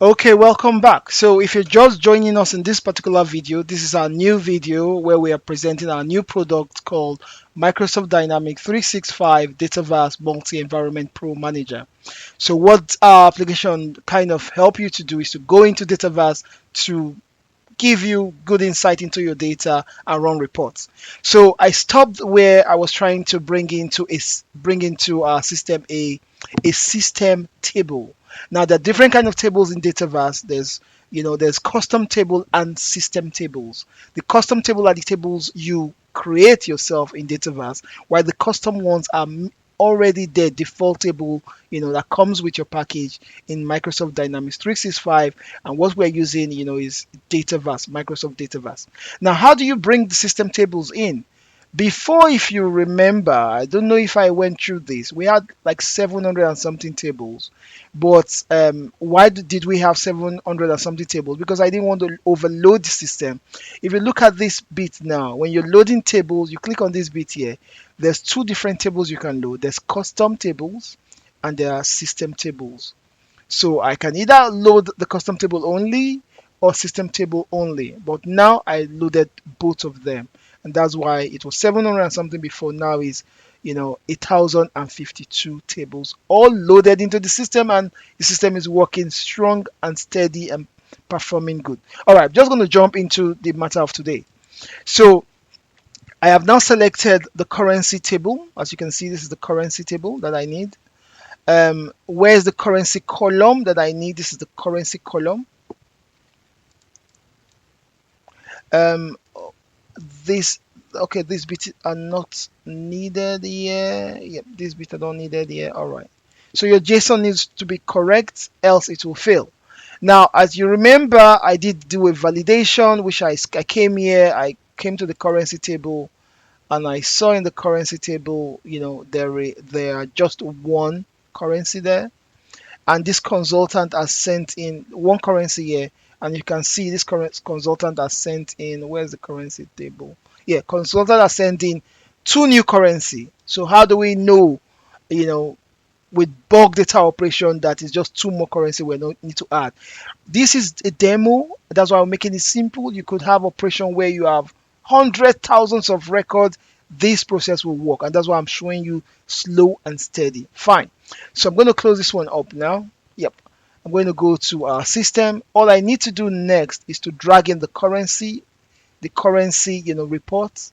Okay, welcome back. So if you're just joining us in this particular video, this is our new video where we are presenting our new product called Microsoft Dynamics 365 Dataverse Multi-Environment Pro Manager. So what our application kind of help you to do is to go into Dataverse to give you good insight into your data and run reports. So I stopped where I was trying to bring into our system a system table. Now there are different kind of tables in Dataverse. There's custom table and system tables. The custom table are the tables you create yourself in Dataverse, while the custom ones are already there, default table, that comes with your package in Microsoft Dynamics 365. And what we're using, is Dataverse, Microsoft Dataverse. Now, how do you bring the system tables in? Before, if you remember, I don't know if I went through this, we had like 700 and something tables. But why did we have 700 and something tables? Because I didn't want to overload the system. If you look at this bit now, when you're loading tables, you click on this bit here. There's two different tables you can load. There's custom tables and there are system tables. So I can either load the custom table only or system table only. But now I loaded both of them. And that's why it was 700 and something before. Now is 1052 tables all loaded into the system, and the system is working strong and steady and performing good. All right, just going to jump into the matter of today. So I have now selected the currency table. As you can see, this is the currency table that I need. Where's the currency column that I need? This is the currency column. These bits are not needed here. Yep, these bits are not needed here. All right. So your JSON needs to be correct, else it will fail. Now, as you remember, I did do a validation, which I came here. I came to the currency table, and I saw in the currency table, there are just one currency there, and this consultant has sent in one currency here. And you can see this consultant has sent in, where's the currency table? Yeah, consultant has sent in two new currency. So how do we know, with bulk data operation, that is just two more currency we need to add? This is a demo. That's why I'm making it simple. You could have operation where you have hundreds, thousands of records. This process will work. And that's why I'm showing you slow and steady. Fine. So I'm going to close this one up now. Yep. I'm going to go to our system. All I need to do next is to drag in the currency report.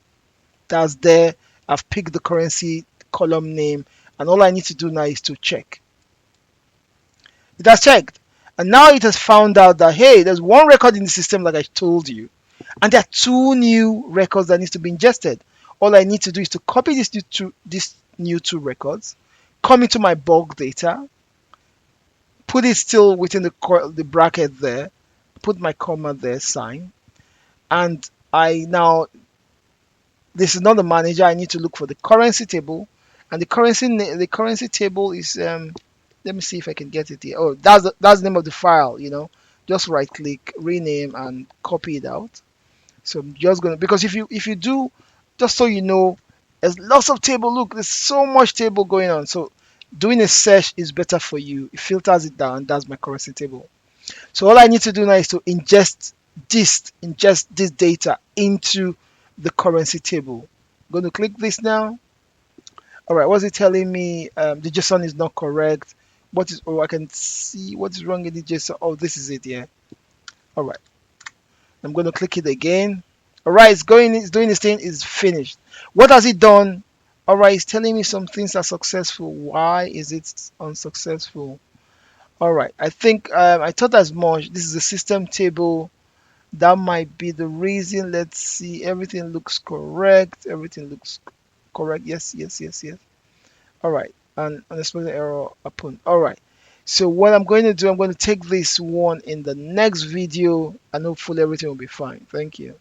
That's there. I've picked the currency column name, and all I need to do now is to check. It has checked, and now it has found out that, hey, there's one record in the system like I told you, and there are two new records that need to be ingested. All I need to do is to copy these new two records, come into my bulk data, put it still within the bracket there, put my comma there, sign, and this is not the manager. I need to look for the currency table, and the currency table is let me see if I can get it here. Oh, that's the name of the file. Just right click, rename, and copy it out. So I'm just gonna, because if you do, just so you know, there's lots of table. Look, there's so much table going on. So doing a search is better for you. It filters it down. That's my currency table. So all I need to do now is to ingest this data into the currency table. I'm going to click this now. All right, what's it telling me? The JSON is not correct. I can see what is wrong in the JSON. Oh, this is it, yeah. All right, I'm going to click it again. All right, it's doing this thing. It's finished. What has it done? All right, it's telling me some things are successful. Why is it unsuccessful? All right, I think I thought as much. This is a system table. That might be the reason. Let's see. Everything looks correct. Everything looks correct. Yes. All right, and unexpected error upon. All right. So what I'm going to do, I'm going to take this one in the next video, and hopefully everything will be fine. Thank you.